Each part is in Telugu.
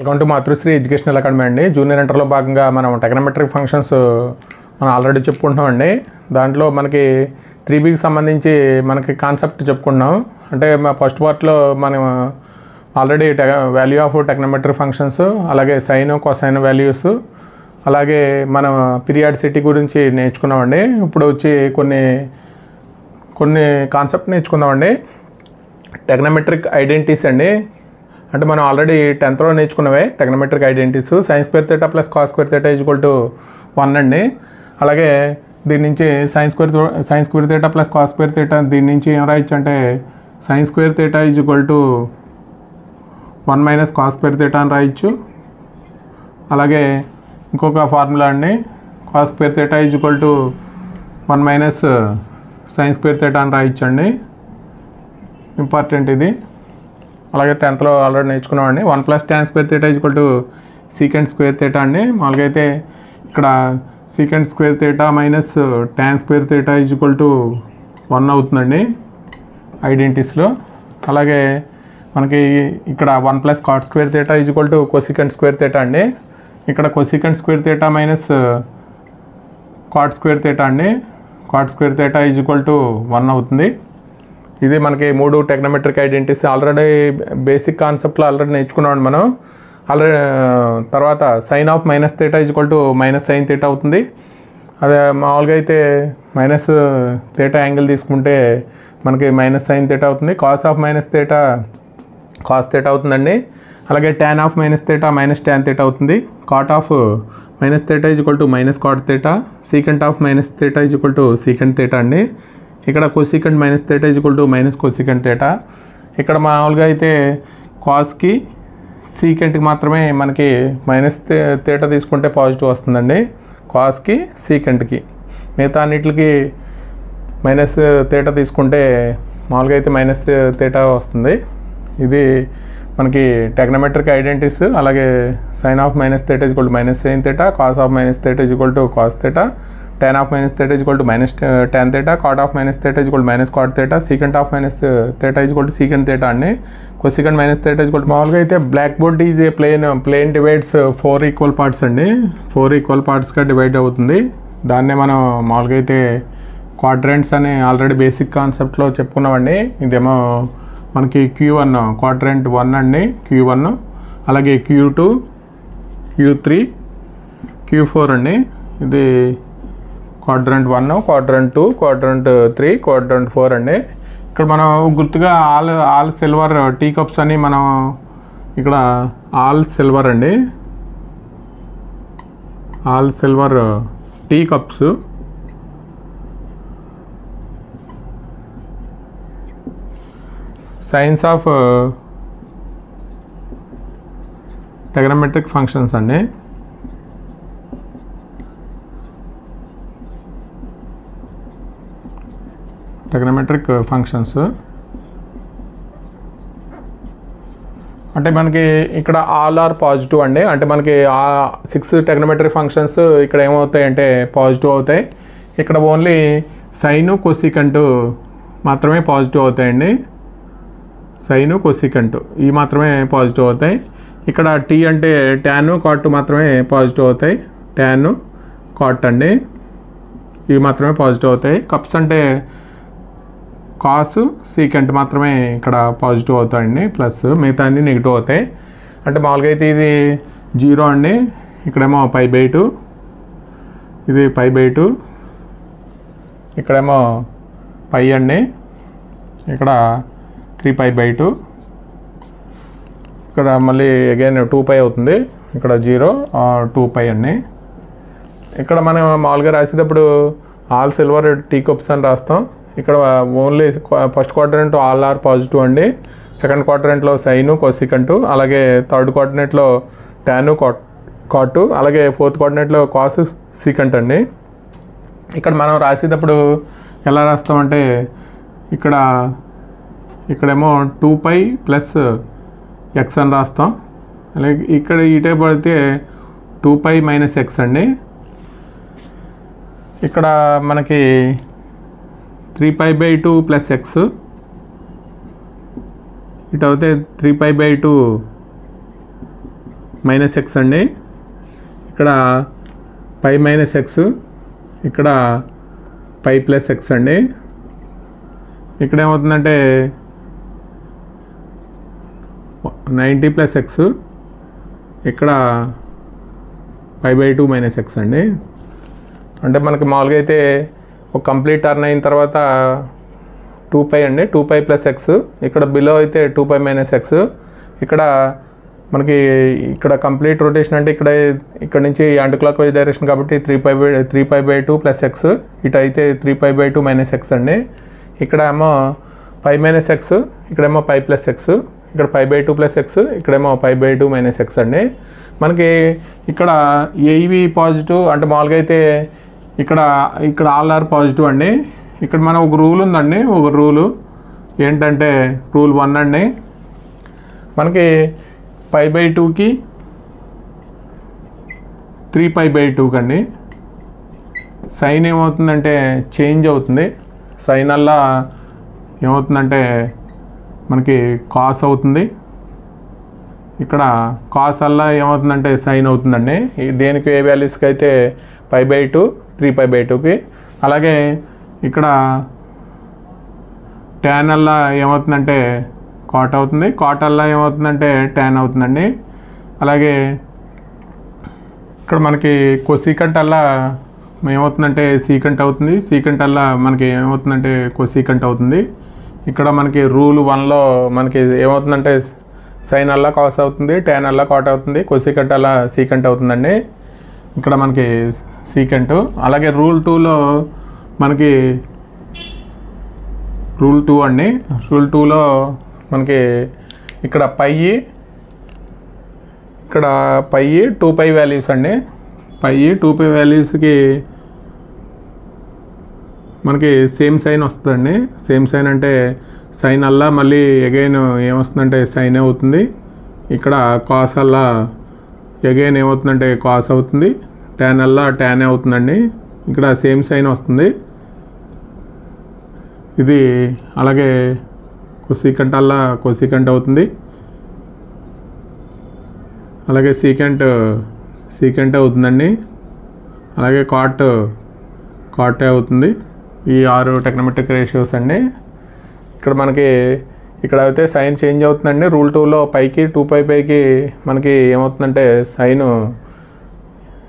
Welcome to Matrusri educational academy అండి. జూనియర్ ఇంటర్లో భాగంగా మనం టెగ్నోమెట్రిక్ ఫంక్షన్స్ మనం ఆల్రెడీ చెప్పుకుంటున్నామండి. దాంట్లో మనకి 3Bకి సంబంధించి మనకి కాన్సెప్ట్ చెప్పుకున్నాం. అంటే ఫస్ట్ పార్ట్లో మనం already value of trigonometric functions, అలాగే సైన్ కొసైన్ వాల్యూస్, అలాగే మనం పీరియాడిసిటీ గురించి నేర్చుకున్నామండి. ఇప్పుడు వచ్చి కొన్ని కాన్సెప్ట్ నేర్చుకుందామండి. టెగ్నోమెట్రిక్ ఐడెంటిటీస్ అండి. అంటే మనం ఆల్రెడీ 10th నేర్చుకున్నవే trigonometric identities. Sine square theta plus cos square theta equal to 1 అండి. అలాగే దీని నుంచి sine square theta plus cos square theta దీని నుంచి ఏం రాయొచ్చు అంటే sine square theta equal to 1 minus cos square theta అని రాయొచ్చు. అలాగే ఇంకొక ఫార్ములా అండి, cos square theta equal to 1 minus sine square theta అని రాయొచ్చు అండి. ఇంపార్టెంట్ ఇది. అలాగే 10th already నేర్చుకున్నామండి. 1 plus tan square theta equal to secant square theta అండి. మామూలుగా అయితే ఇక్కడ secant square theta minus tan square theta equal to 1 అవుతుందండి ఐడెంటిటీస్లో. అలాగే మనకి ఇక్కడ 1 plus cot square theta equal to cosecant square theta అండి. ఇక్కడ cosecant square theta minus cot square theta అండి. Cot square theta equal to 1 అవుతుంది. ఇది మనకి 3 టెగ్నోమెట్రిక్ ఐడెంటిటీస్ ఆల్రెడీ బేసిక్ కాన్సెప్ట్లో ఆల్రెడీ నేర్చుకున్నాం మనం. ఆల్రెడీ తర్వాత sign of minus theta equal to minus sine theta అవుతుంది. అదే మామూలుగా అయితే మైనస్ థీటా యాంగిల్ తీసుకుంటే మనకి మైనస్ సైన్ థీటా అవుతుంది. Cos of minus theta cos theta అవుతుందండి. అలాగే tan of minus theta minus tan theta అవుతుంది. Cot of minus theta equal to minus cot theta. Secant of minus theta equal to secant theta అండి. ఇక్కడ cosecant minus theta equal to minus cosecant theta. ఇక్కడ మామూలుగా అయితే కాస్కి సీకెంట్కి మాత్రమే మనకి మైనస్ థీటా తీసుకుంటే పాజిటివ్ వస్తుందండి, కాస్కి సీకెంట్కి. మిగతా అన్నిటికి మైనస్ థీటా తీసుకుంటే మామూలుగా అయితే మైనస్ థీటా వస్తుంది. ఇది మనకి టెగ్నోమెట్రిక్ ఐడెంటిటీస్. అలాగే sine of minus theta equal to minus sine theta, cos of minus theta equal to cos theta, tan of minus theta equal to minus tan theta, cot of minus theta equal to minus cot theta, secant of minus theta equal to secant theta అండి. Cosecant minus theta equal to మామూలుగా అయితే blackboard is a plane divides 4 equal parts అండి. 4 ఈక్వల్ పార్ట్స్గా డివైడ్ అవుతుంది. దాన్నే మనం మామూలుగా అయితే క్వాడ్రెంట్స్ అని ఆల్రెడీ బేసిక్ కాన్సెప్ట్లో చెప్పుకున్నామండి. ఇదేమో మనకి Q1 క్వాడ్రెంట్ 1 అండి, Q1. అలాగే Q2, Q3, Q4 అండి. ఇది క్వాడ్రంట్ 1, క్వాడ్రంట్ 2, క్వాడ్రంట్ 3, క్వాడ్రంట్ 4 అండి. ఇక్కడ మనం గుర్తుగా ఆల్ సిల్వర్ టీ కప్స్ అని మనం ఇక్కడ ఆల్ సిల్వర్ అండి, all silver tea cups. Signs of trigonometric functions అండి. టెగ్నోమెట్రిక్ ఫంక్షన్స్ అంటే మనకి ఇక్కడ ఆల్ ఆర్ పాజిటివ్ అండి. అంటే మనకి 6 టెగ్నోమెట్రిక్ ఫంక్షన్స్ ఇక్కడ ఏమవుతాయి అంటే పాజిటివ్ అవుతాయి. ఇక్కడ ఓన్లీ సైను కొసికెంట్ మాత్రమే పాజిటివ్ అవుతాయండి. సైను కొసికెంట్ ఇవి మాత్రమే పాజిటివ్ అవుతాయి. ఇక్కడ టీ అంటే ట్యాను కాట్ మాత్రమే పాజిటివ్ అవుతాయి. ట్యాను కాట్ అండి ఇవి మాత్రమే పాజిటివ్ అవుతాయి. కప్స్ అంటే కాస్ సీకెంట్ మాత్రమే ఇక్కడ పాజిటివ్ అవుతాయండి, ప్లస్ మిగతా అన్నీ నెగిటివ్ అవుతాయి. అంటే మామూలుగా అయితే ఇది 0 అండి. ఇక్కడేమో π/2, ఇది π/2, ఇక్కడేమో π అండి, ఇక్కడ 3π/2, ఇక్కడ మళ్ళీ అగైన్ 2π అవుతుంది. ఇక్కడ 0 2π అండి. ఇక్కడ మనం మామూలుగా రాసేటప్పుడు ఆల్ సిల్వర్ టీ కప్స్ అని రాస్తాం. ఇక్కడ only first quadrant all are positive అండి. సెకండ్ క్వాడ్రంట్లో సైను కొసికెంటు, అలాగే థర్డ్ క్వాడ్రంట్లో ట్యాను కాటు, అలాగే ఫోర్త్ క్వాడ్రంట్లో కాస్ సీకెంట్ అండి. ఇక్కడ మనం రాసేటప్పుడు ఎలా రాస్తామంటే ఇక్కడేమో 2π ప్లస్ ఎక్స్ అని రాస్తాం. అలాగే ఇక్కడ ఇటే పడితే 2π మైనస్ ఎక్స్ అండి. ఇక్కడ మనకి 3π/2 ప్లస్ ఎక్స్, ఇటు అయితే 3π/2 మైనస్ ఎక్స్ అండి, ఇక్కడ పై మైనస్ ఎక్స్, ఇక్కడ పై ప్లస్ ఎక్స్ అండి. ఇక్కడ ఏమవుతుందంటే 90 ప్లస్ ఎక్స్, ఇక్కడ π/2 మైనస్ ఎక్స్ అండి. అంటే మనకి మామూలుగా అయితే ఒక కంప్లీట్ టర్న్ అయిన తర్వాత 2π అండి, 2π ప్లస్ ఎక్స్, ఇక్కడ బిలో అయితే 2π మైనస్ ఎక్స్. ఇక్కడ మనకి ఇక్కడ కంప్లీట్ రొటేషన్ అంటే ఇక్కడ నుంచి యాంటీ క్లాక్ వైజ్ డైరెక్షన్ కాబట్టి 3π/2 ప్లస్ ఎక్స్, ఇటు అయితే 3π/2 మైనస్ ఎక్స్ అండి. ఇక్కడ ఏమో π మైనస్ ఎక్స్, ఇక్కడేమో π ప్లస్ ఎక్స్, ఇక్కడ π/2 ప్లస్ ఎక్స్, ఇక్కడేమో π/2 మైనస్ ఎక్స్ అండి. మనకి ఇక్కడ ఏవి పాజిటివ్ అంటే మామూలుగా అయితే ఇక్కడ ఆల్ ఆర్ పాజిటివ్ అండి. ఇక్కడ మనం ఒక రూల్ ఉందండి, ఒక రూలు ఏంటంటే రూల్ 1 అండి. మనకి π/2కి 3π/2 కండి సైన్ ఏమవుతుందంటే చేంజ్ అవుతుంది. సైన్ అలా ఏమవుతుందంటే మనకి కాస్ అవుతుంది, ఇక్కడ కాస్ అలా ఏమవుతుందంటే సైన్ అవుతుందండి. దేనికి ఏ వాల్యూస్కి అయితే π/2 3π/2కి. అలాగే ఇక్కడ tan అలా ఏమవుతుందంటే కాట్ అవుతుంది, కాట్ అలా ఏమవుతుందంటే tan అవుతుందండి. అలాగే ఇక్కడ మనకి కొసీకంట్ అలా ఏమవుతుందంటే సీకంట్ అవుతుంది, సీకంట్ అలా మనకి ఏమవుతుందంటే కొసీకంట్ అవుతుంది. ఇక్కడ మనకి రూల్ 1లో మనకి ఏమవుతుందంటే సైన్ అలా కాస్ అవుతుంది, tan అలా కాట్ అవుతుంది, కొసీకంట్ అలా సీకంట్ అవుతుందండి. ఇక్కడ మనకి సీకంట్. అలాగే రూల్ 2లో మనకి రూల్ 2 అండి, రూల్ 2లో మనకి ఇక్కడ ఇక్కడ పై 2π వాల్యూస్ అండి. పై 2π వాల్యూస్కి మనకి సేమ్ సైన్ వస్తుందండి. సేమ్ సైన్ అంటే సైన్ అల్లా మళ్ళీ అగైన్ ఏమొస్తుందంటే సైన్ అవుతుంది, ఇక్కడ కాస్ అల్లా అగైన్ ఏమవుతుందంటే కాస్ అవుతుంది, tan అల్లా tan అవుతుందండి. ఇక్కడ సేమ్ సైన్ వస్తుంది ఇది. అలాగే కొసీకంట్ అల్లా కొసీకంట్ అవుతుంది, అలాగే సీకెంట్ అవుతుందండి. అలాగే కాటే అవుతుంది. ఈ 6 టెక్నోమెట్రిక్ రేషియోస్ అండి. ఇక్కడ మనకి ఇక్కడ అయితే సైన్ చేంజ్ అవుతుందండి. రూల్ 2లో పైకి 2π/కి మనకి ఏమవుతుందంటే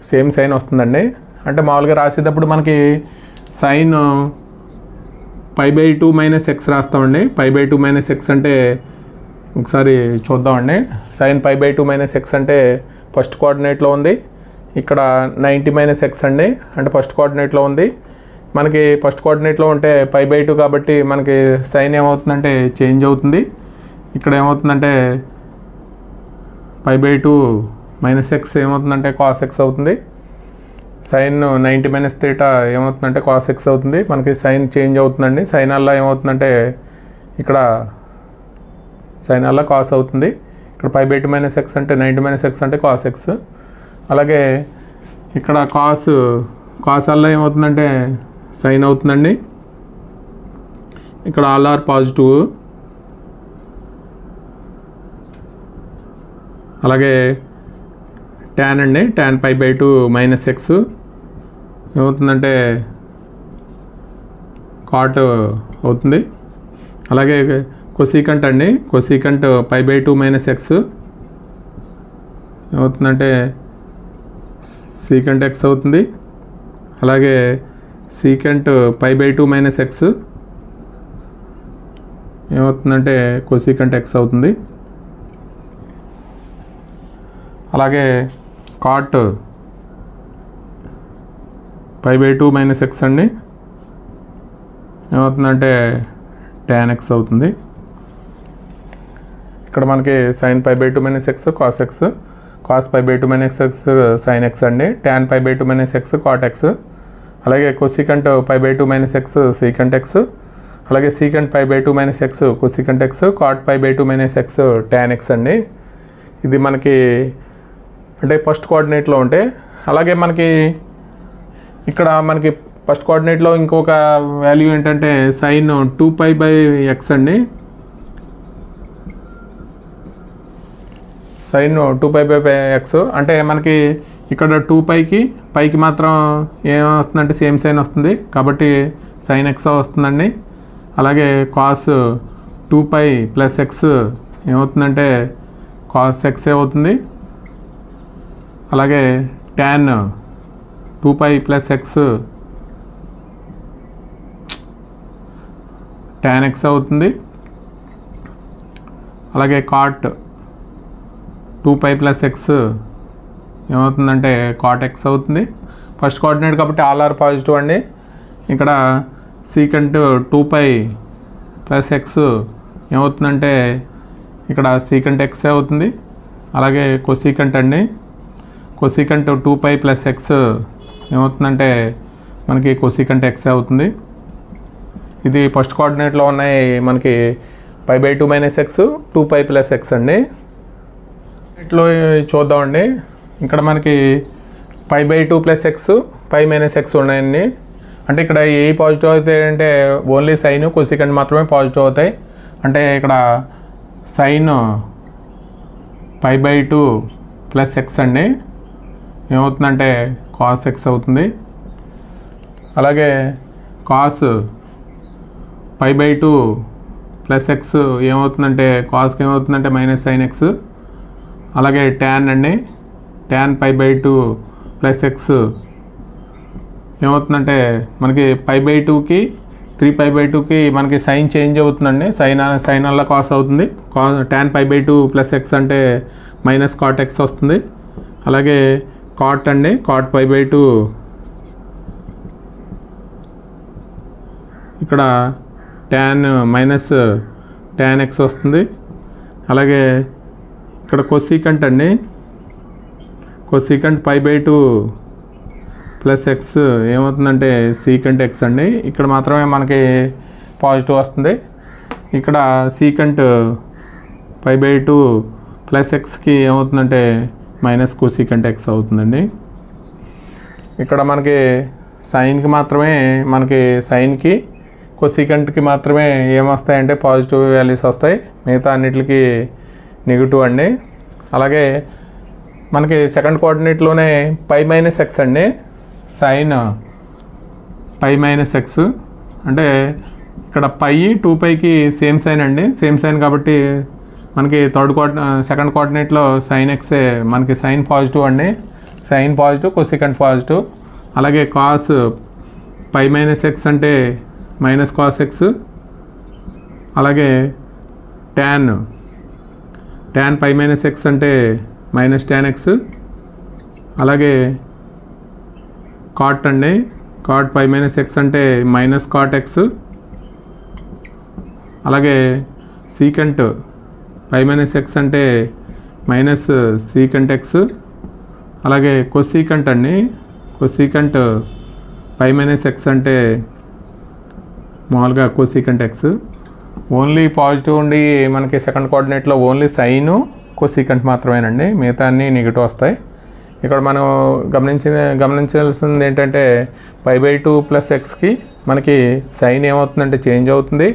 సేమ్ సైన్ వస్తుందండి. అంటే మామూలుగా రాసేటప్పుడు మనకి సైన్ π/2 మైనస్ ఎక్స్ రాస్తామండి. π/2 మైనస్ ఎక్స్ అంటే ఒకసారి చూద్దామండి. సైన్ π/2 మైనస్ ఎక్స్ అంటే ఫస్ట్ కోఆర్డినేట్లో ఉంది, ఇక్కడ 90 మైనస్ ఎక్స్ అండి అంటే ఫస్ట్ కోఆర్డినేట్లో ఉంది. మనకి ఫస్ట్ కోఆర్డినేట్లో ఉంటే π/2 కాబట్టి మనకి సైన్ ఏమవుతుందంటే చేంజ్ అవుతుంది. ఇక్కడ ఏమవుతుందంటే π/2 మైనస్ ఎక్స్ ఏమవుతుందంటే కాస్ ఎక్స్ అవుతుంది. సైన్ 90 మైనస్ థీటా ఏమవుతుందంటే కాస్ ఎక్స్ అవుతుంది. మనకి సైన్ చేంజ్ అవుతుందండి. సైన్ అలా ఏమవుతుందంటే ఇక్కడ సైన్ అలా కాస్ అవుతుంది. ఇక్కడ π/2 మైనస్ ఎక్స్ అంటే 90 మైనస్ ఎక్స్ అంటే కాస్ ఎక్స్. అలాగే ఇక్కడ కాస్ అలా ఏమవుతుందంటే సైన్ అవుతుందండి. ఇక్కడ ఆల్ ఆర్ పాజిటివ్. అలాగే tan అండి, tan π/2 మైనస్ ఎక్స్ ఏమవుతుందంటే కాట్ అవుతుంది. అలాగే కొసీకంట్ అండి, కొసీకంట్ π/2 మైనస్ ఎక్స్ ఏమవుతుందంటే సీకంట్ ఎక్స్ అవుతుంది. అలాగే సీకంట్ π/2 మైనస్ ఎక్స్ ఏమవుతుందంటే కొసీకంట్ ఎక్స్ అవుతుంది. అలాగే కాట్ π/2 మైనస్ ఎక్స్ అండి ఏమవుతుందంటే tan ఎక్స్ అవుతుంది. ఇక్కడ మనకి sine π/2 minus x cos x, cos π/2 minus x sine x అండి, tan π/2 minus x cot x. అలాగే cosecant π/2 minus x secant x. అలాగే secant π/2 minus x cosecant x, cot π/2 minus x tan x అండి. ఇది మనకి అంటే ఫస్ట్ కోఆర్డినేట్లో ఉంటే. అలాగే మనకి ఇక్కడ మనకి ఫస్ట్ కోఆర్డినేట్లో ఇంకొక వాల్యూ ఏంటంటే సైన్ 2π/x అండి. సైన్ 2π/x అంటే మనకి ఇక్కడ 2πకి పైకి మాత్రం ఏమొస్తుందంటే సేమ్ సైన్ వస్తుంది కాబట్టి sin x వస్తుందండి. అలాగే కాస్ 2π + x ఏమవుతుందంటే కాస్ x అవుతుంది. అలాగే tan 2π + x tan x అవుతుంది. అలాగే cot 2π + x ఏమవుతుందంటే cot x అవుతుంది. ఫస్ట్ కోఆర్డినేట్ కాబట్టి ఆల్ ఆర్ పాజిటివ్ అండి. ఇక్కడ సీకంట్ 2π + x ఏమవుతుందంటే ఇక్కడ సీకంట్ x అవుతుంది. అలాగే కొసీకంట్ అండి, కొసీకంట్ 2π + x ఏమవుతుందంటే మనకి కొసీకంట్ x అవుతుంది. ఇది ఫస్ట్ కోఆర్డినేట్లో ఉన్నాయి మనకి π/2 - x 2π + x అండి. ఇట్లో చూద్దామండి. ఇక్కడ మనకి π/2 + x π - x ఉన్నాయండి. అంటే ఇక్కడ ఏ పాజిటివ్ అవుతాయి అంటే ఓన్లీ సైన్ కొసీకంట్ మాత్రమే పాజిటివ్ అవుతాయి. అంటే ఇక్కడ సైన్ π/2 + x అండి ఏమవుతుందంటే కాస్ x అవుతుంది. అలాగే కాస్ π/2 + x ఏమవుతుందంటే కాస్కి ఏమవుతుందంటే -sin x. అలాగే tan అండి, tan π/2 + x ఏమవుతుందంటే మనకి π/2కి 3π/2కి మనకి సైన్ చేంజ్ అవుతుందండి. సైన్ వల్ల కాస్ అవుతుంది. tan π/2 + x అంటే -cot x వస్తుంది. అలాగే కాట్ అండి, cot π/2 ఇక్కడ tan x వస్తుంది. అలాగే ఇక్కడ కొసీకంట్ అండి, కొసీకంట్ π/2 + x ఏమవుతుందంటే సీకంట్ x అండి. ఇక్కడ మాత్రమే మనకి పాజిటివ్ వస్తుంది. ఇక్కడ సీకంట్ π/2 + xకి ఏమవుతుందంటే -కొసీకంట్ x అవుతుందండి. ఇక్కడ మనకి సైన్కి మాత్రమే మనకి సైన్కి కొసీకంట్కి మాత్రమే ఏమొస్తాయంటే పాజిటివ్ వాల్యూస్ వస్తాయి, మిగతా అన్నిటికి నెగిటివ్ అండి. అలాగే మనకి సెకండ్ కోఆర్డినేట్లోనే π - x అండి, సైన్ π - x అంటే ఇక్కడ π 2πకి సేమ్ సైన్ అండి, సేమ్ సైన్ కాబట్టి మనకి సెకండ్ కోఆర్డినేట్లో sin x మనకి సైన్ పాజిటివ్ అండి, సైన్ పాజిటివ్ కొసీకంట్ పాజిటివ్. అలాగే కాస్ π - x అంటే -cos x. అలాగే tan π - x అంటే -tan x. అలాగే కాట్ అండి, cot π - x అంటే -cot x. అలాగే సీకంట్ π - x అంటే -secant x. అలాగే కొసీకంట్ అండి, కొసీకంట్ π - x అంటే మామూలుగా కొసీకంట్ x. ఓన్లీ పాజిటివ్ ఉండి మనకి సెకండ్ కోఆర్డినేట్లో ఓన్లీ సైను కొసీకంట్ మాత్రమేనండి, మిగతా అన్నీ నెగిటివ్ వస్తాయి. ఇక్కడ మనం గమనించాల్సింది ఏంటంటే π/2 + xకి మనకి సైన్ ఏమవుతుందంటే చేంజ్ అవుతుంది.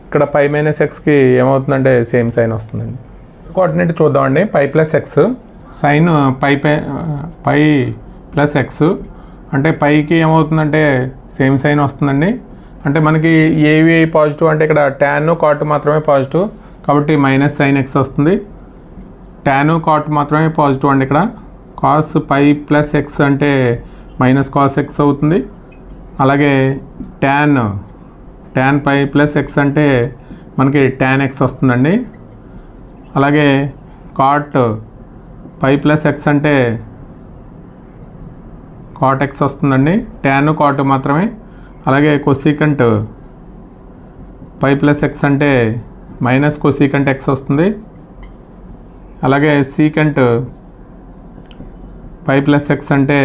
ఇక్కడ π - xకి ఏమవుతుందంటే సేమ్ సైన్ వస్తుందండి. కోఆర్డినేట్ చూద్దామండి. π + x సైన్ π + x అంటే పైకి ఏమవుతుందంటే సేమ్ సైన్ వస్తుందండి. అంటే మనకి ఏవి పాజిటివ్ అంటే ఇక్కడ tan cot మాత్రమే పాజిటివ్ కాబట్టి -sin x వస్తుంది. tan cot మాత్రమే పాజిటివ్ అండి. ఇక్కడ cos π + x అంటే -cos x అవుతుంది. అలాగే tan π + x అంటే మనకి tan x వస్తుందండి. అలాగే cot π + x అంటే cot x వస్తుందండి, tan cot మాత్రమే. అలాగే కొసీకంట్ π + x అంటే -కొసీకంట్ x వస్తుంది. అలాగే సీకంట్ π + x అంటే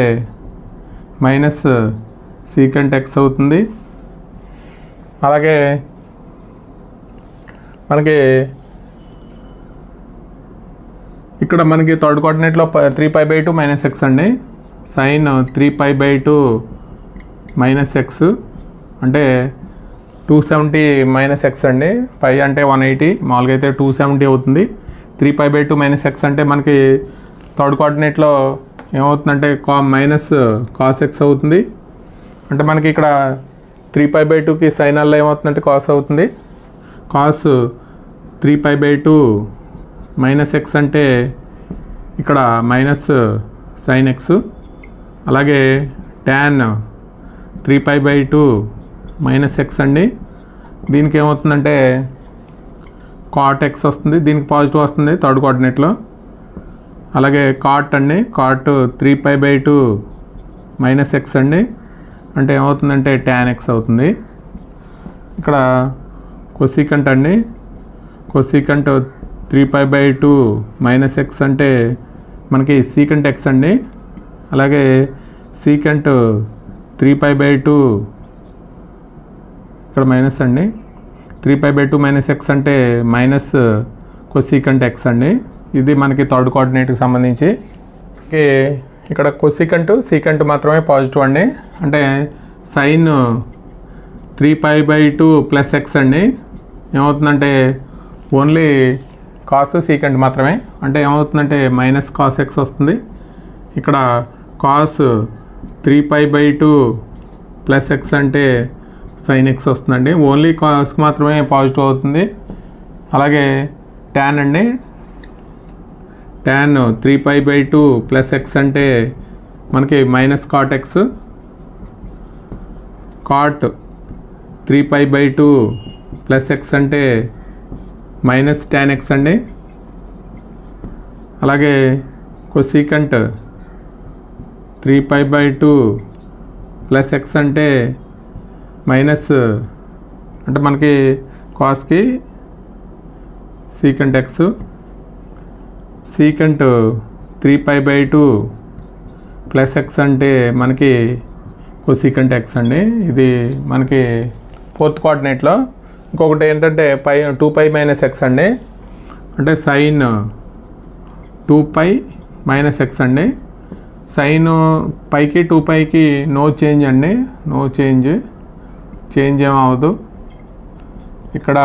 -secant x అవుతుంది. అలాగే మనకి ఇక్కడ మనకి థర్డ్ కోఆర్డినేట్లో 3π/2 - x అండి, సైన్ 3π/2 - x అంటే 270 - x అండి. π అంటే 180, మామూలుగా అయితే 270 అవుతుంది. 3π/2 మైనస్ ఎక్స్ అంటే మనకి థర్డ్ కోఆర్డినేట్లో ఏమవుతుందంటే మైనస్ కాస్ ఎక్స్ అవుతుంది. అంటే మనకి ఇక్కడ 3π/2కి సైన్ అల్లా ఏమవుతుందంటే కాస్ అవుతుంది. కాస్ 3π/2 మైనస్ ఎక్స్ అంటే ఇక్కడ మైనస్ సైన్ ఎక్స్. అలాగే ట్యాన్ 3π/2 మైనస్ ఎక్స్ అండి. దీనికి ఏమవుతుందంటే కాట్ ఎక్స్ వస్తుంది. దీనికి పాజిటివ్ వస్తుంది థర్డ్ కోఆర్డినేట్లో. అలాగే కాట్ అండి, కాట్ 3π/2 మైనస్ ఎక్స్ అండి. అంటే ఏమవుతుందంటే ట్యాన్ ఎక్స్ అవుతుంది. ఇక్కడ కొసీకంట్ అండి, కొసీకంట్ 3π/2 మైనస్ ఎక్స్ అంటే మనకి సీకంట్ ఎక్స్ అండి. అలాగే సీకంట్ 3π/2 ఇక్కడ మైనస్ అండి, 3π/2 మైనస్ ఎక్స్ అంటే మైనస్ కొసీకంట్ ఎక్స్ అండి. ఇది మనకి థర్డ్ కోఆర్డినేట్కి సంబంధించి. ఇక్కడ కొసీకంట్ సీకంట్ మాత్రమే పాజిటివ్ అండి. అంటే సైన్ 3π/2 ప్లస్ ఎక్స్ అండి ఏమవుతుందంటే ఓన్లీ కాస్ సీకంట్ మాత్రమే. అంటే ఏమవుతుందంటే మైనస్ కాస్ ఎక్స్ వస్తుంది. ఇక్కడ కాస్ 3π/2 ప్లస్ ఎక్స్ అంటే సైన్ ఎక్స్ వస్తుందండి. ఓన్లీ కాస్కి మాత్రమే పాజిటివ్ అవుతుంది. అలాగే ట్యాన్ అండి, ట్యాన్ 3π/2 ప్లస్ ఎక్స్ అంటే మనకి minus cot x. Cot 3π/2 plus x అంటే మైనస్ ట్యాన్ ఎక్స్ అండి. అలాగే కొసీకంట్ 3π/2 ప్లస్ ఎక్స్ అంటే మైనస్ అంటే మనకి కాస్కి secant x. Secant 3π/2 plus x అంటే మనకి కొసీకంట్ ఎక్స్ అండి. ఇది మనకి ఫోర్త్ కోఆర్డినేట్లో. ఇంకొకటి ఏంటంటే 2π మైనస్ ఎక్స్ అండి. అంటే సైన్ 2π మైనస్ ఎక్స్ అండి. సైన్ పైకి 2πకి నో చేంజ్ అండి, నో చేంజ్, చేంజ్ ఏమవదు. ఇక్కడ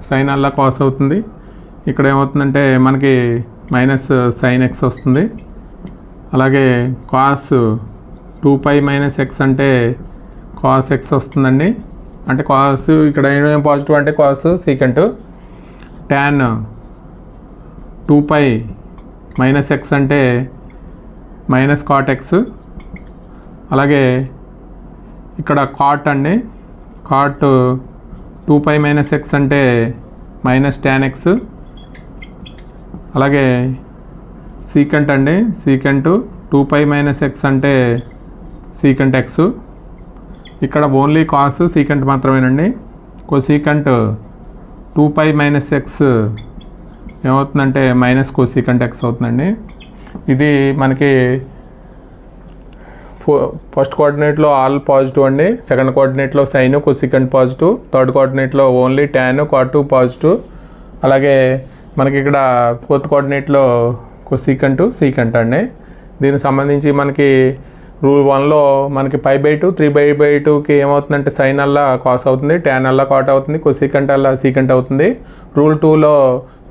సైన్ అల్లా కాస్ అవుతుంది. ఇక్కడ ఏమవుతుందంటే మనకి మైనస్ సైన్ ఎక్స్ వస్తుంది. అలాగే కాస్ 2π మైనస్ ఎక్స్ అంటే కాస్ ఎక్స్ వస్తుందండి. అంటే కాస్ ఇక్కడ ఏమేమి పాజిటివ్ అంటే cos secant. Tan 2π minus x అంటే మైనస్ కాట్ ఎక్స్. అలాగే ఇక్కడ కాట్ అండి, కాట్ 2π మైనస్ ఎక్స్ అంటే మైనస్ ట్యాన్ ఎక్స్. అలాగే సీకంట్ అండి, సీకంట్ 2π మైనస్ ఎక్స్ అంటే సీకంట్ ఎక్స్. ఇక్కడ ఓన్లీ కాస్ సీకంట్ మాత్రమేనండి. కొసీకంట్ 2π మైనస్ ఎక్స్ ఏమవుతుందంటే మైనస్ కొసీకంట్ ఎక్స్ అవుతుందండి. ఇది మనకి ఫస్ట్ కోఆర్డినేట్లో ఆల్ పాజిటివ్ అండి. సెకండ్ కోఆర్డినేట్లో సైన్ కొసీకంట్ పాజిటివ్. థర్డ్ కోఆర్డినేట్లో ఓన్లీ ట్యాన్ కాట్ పాజిటివ్. అలాగే మనకి ఇక్కడ ఫోర్త్ కోఆర్డినేట్లో కొసీకంట్ సీకంట్ అండి. దీనికి సంబంధించి మనకి రూల్ 1లో మనకి π/2 3π/2కి ఏమవుతుందంటే సైన్ అల్లా కాస్ అవుతుంది, ట్యాన్ అల్లా కాట్ అవుతుంది, కొసీకంట్ అల్లా సీకంట్ అవుతుంది. రూల్ 2లో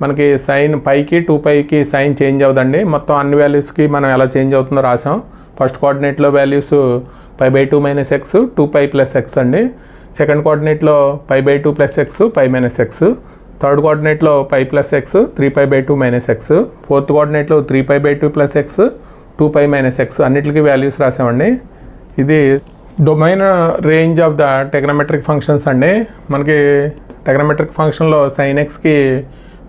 మనకి సైన్ పైకి 2πకి సైన్ చేంజ్ అవుతుందండి. మొత్తం అన్ని వాల్యూస్కి మనం ఎలా చేంజ్ అవుతుందో రాసాం. ఫస్ట్ కోఆర్డినేట్లో values π/2 minus x 2π plus x అండి. సెకండ్ కోఆర్డినేట్లో π/2 plus x π minus x. Third కోఆర్డినేట్లో π plus x 3π/2 minus x. Fourth కోఆర్డినేట్లో 3π/2 ప్లస్ ఎక్స్ 2π మైనస్ ఎక్స్. అన్నిటికీ వాల్యూస్ రాసామండి. ఇది domain range of the trigonometric functions అండి. మనకి టెగ్నోమెట్రిక్ ఫంక్షన్లో సైన్ ఎక్స్కి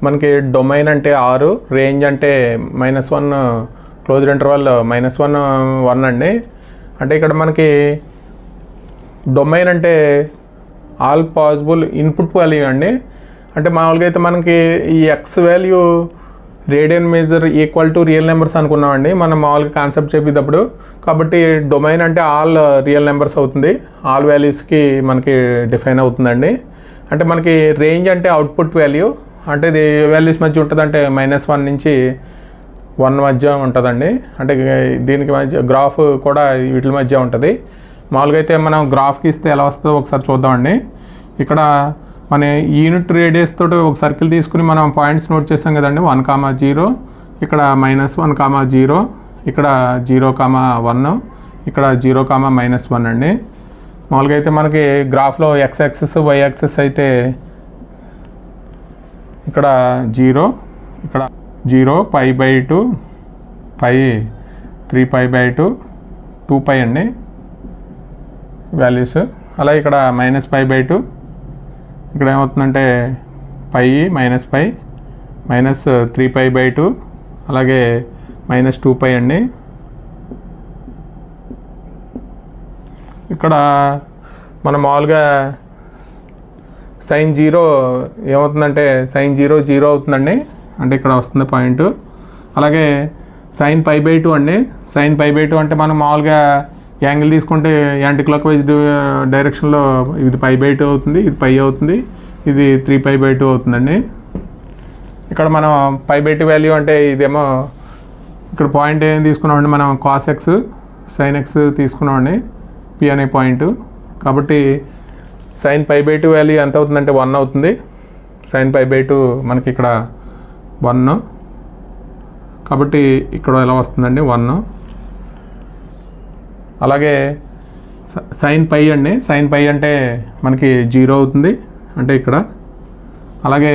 మనకి డొమైన్ అంటే 6, రేంజ్ అంటే -1 క్లోజ్డ్ ఇంటర్వల్ -1 1 అండి. అంటే ఇక్కడ మనకి డొమైన్ అంటే ఆల్ పాసిబుల్ ఇన్పుట్ వాల్యూ అండి. అంటే మామూలుగా అయితే మనకి ఈ x value radian measure equal to real numbers అనుకున్నామండి మనం మామూలుగా కాన్సెప్ట్ చెప్పేటప్పుడు. కాబట్టి డొమైన్ అంటే ఆల్ రియల్ నెంబర్స్ అవుతుంది, ఆల్ వాల్యూస్కి మనకి డిఫైన్ అవుతుందండి. అంటే మనకి రేంజ్ అంటే అవుట్పుట్ వాల్యూ, అంటే ఇది వాల్యూస్ మధ్య ఉంటుంది. అంటే -1 నుంచి 1 మధ్య ఉంటుందండి. అంటే దీనికి మధ్య గ్రాఫ్ కూడా వీటి మధ్య ఉంటుంది. మామూలుగా అయితే మనం గ్రాఫ్కి ఇస్తే ఎలా వస్తుందో ఒకసారి చూద్దామండి. ఇక్కడ మన యూనిట్ రేడియస్ తోటి ఒక సర్కిల్ తీసుకుని మనం పాయింట్స్ నోట్ చేసాం కదండి. 1,0, ఇక్కడ -1,0, ఇక్కడ 0,1, ఇక్కడ 0,-1 అండి. మామూలుగా అయితే మనకి గ్రాఫ్లో x యాక్సిస్ y యాక్సిస్ అయితే ఇక్కడ 0, ఇక్కడ 0, π/2, π 3π/2, 2π అండి వాల్యూస్. అలా ఇక్కడ -π/2, ఇక్కడ ఏమవుతుందంటే π -π -3π/2, అలాగే -2π అండి. ఇక్కడ మనం మామూలుగా sin 0 ఏమవుతుందంటే sin 0 0 అవుతుందండి, అంటే ఇక్కడ వస్తుంది పాయింట్. అలాగే sin π/2 అండి. sin π/2 అంటే మనం మామూలుగా యాంగిల్ తీసుకుంటే యాంటీ క్లాక్ వైజ్ డైరెక్షన్లో ఇది π/2 అవుతుంది, ఇది π అవుతుంది, ఇది 3π/2 అవుతుందండి. ఇక్కడ మనం π/2 వాల్యూ అంటే ఇదేమో ఇక్కడ పాయింట్ ఏం తీసుకున్నామండి మనం cos x sin x తీసుకున్నామండి P అనే పాయింట్. కాబట్టి sin π/2 వాల్యూ ఎంత అవుతుందంటే 1 అవుతుంది. sin π/2 మనకి ఇక్కడ 1, కాబట్టి ఇక్కడ ఎలా వస్తుందండి 1. అలాగే sin π అండి. sin π అంటే మనకి 0 అవుతుంది, అంటే ఇక్కడ. అలాగే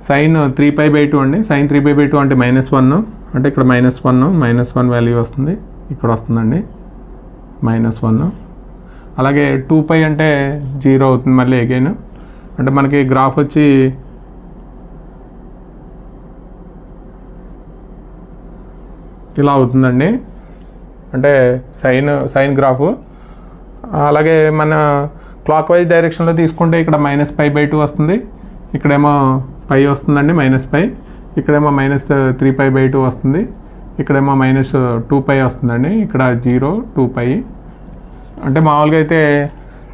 sin 3π/2 అండి. sin 3π/2 అంటే -1, అంటే ఇక్కడ -1 వాల్యూ వస్తుంది, ఇక్కడ వస్తుందండి -1. అలాగే 2π అంటే 0 అవుతుంది మళ్ళీ అగైన్, అంటే మనకి గ్రాఫ్ వచ్చి ఇలా అవుతుందండి, అంటే సైన్ గ్రాఫ్. అలాగే మన క్లాక్ వైజ్ డైరెక్షన్లో తీసుకుంటే ఇక్కడ -π/2 వస్తుంది, ఇక్కడేమో π వస్తుందండి -π, ఇక్కడేమో -3π/2 వస్తుంది, ఇక్కడేమో -2π వస్తుందండి, ఇక్కడ 0, 2π. అంటే మామూలుగా అయితే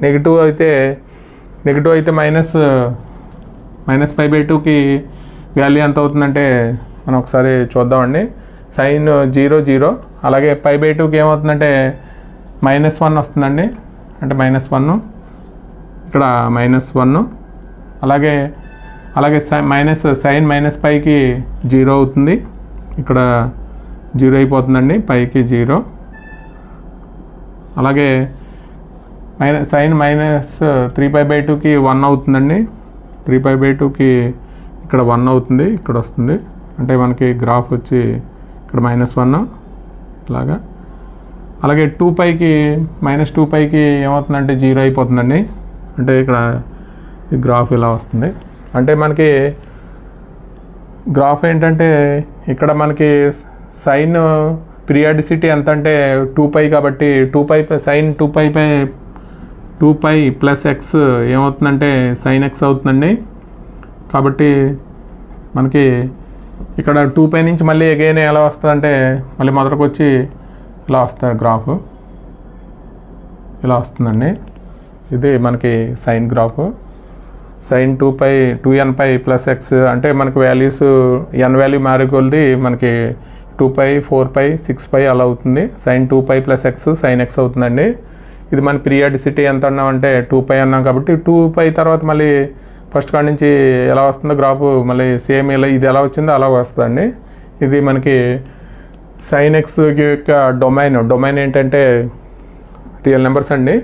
నెగిటివ్ అయితే -π/2కి వాల్యూ ఎంత అవుతుందంటే మనం ఒకసారి చూద్దామండి. sin 0 0, అలాగే π/2కి ఏమవుతుందంటే -1 వస్తుందండి, అంటే -1, ఇక్కడ -1. అలాగే sin -πకి 0 అవుతుంది, ఇక్కడ 0 అయిపోతుందండి, πకి 0. అలాగే sin -3π/2కి 1 అవుతుందండి, 3π/2కి ఇక్కడ 1 అవుతుంది, ఇక్కడ వస్తుంది, అంటే మనకి గ్రాఫ్ వచ్చి ఇక్కడ -1 ఇలాగా. అలాగే 2πకి -2πకి ఏమవుతుందంటే 0 అయిపోతుందండి, అంటే ఇక్కడ ఈ గ్రాఫ్ ఇలా వస్తుంది. అంటే మనకి గ్రాఫ్ ఏంటంటే ఇక్కడ మనకి సైన్ పీరియాడిసిటీ ఎంత అంటే 2π, కాబట్టి 2π sin 2π ప్లస్ x ఏమవుతుందంటే sin x అవుతుందండి. కాబట్టి మనకి ఇక్కడ 2π నుంచి మళ్ళీ అగైన్ ఎలా వస్తుందంటే మళ్ళీ మొదటికి వచ్చి ఇలా వస్తుంది, గ్రాఫ్ ఇలా వస్తుందండి. ఇది మనకి sine graph. sin 2nπ plus x అంటే మనకి వాల్యూస్ n వాల్యూ మారికొలది మనకి 2π 4π 6π అలా అవుతుంది. sin 2π plus x sin x అవుతుందండి. ఇది మన పీరియాడిసిటీ ఎంత అన్నామంటే 2π అన్నాం, కాబట్టి 2π తర్వాత మళ్ళీ ఫస్ట్ కాడి నుంచి ఎలా వస్తుందో గ్రాఫ్ మళ్ళీ సేమ్ ఇలా ఇది ఎలా వచ్చిందో అలా వస్తుందండి. ఇది మనకి sin x యొక్క డొమైన్ ఏంటంటే రియల్ నెంబర్స్ అండి.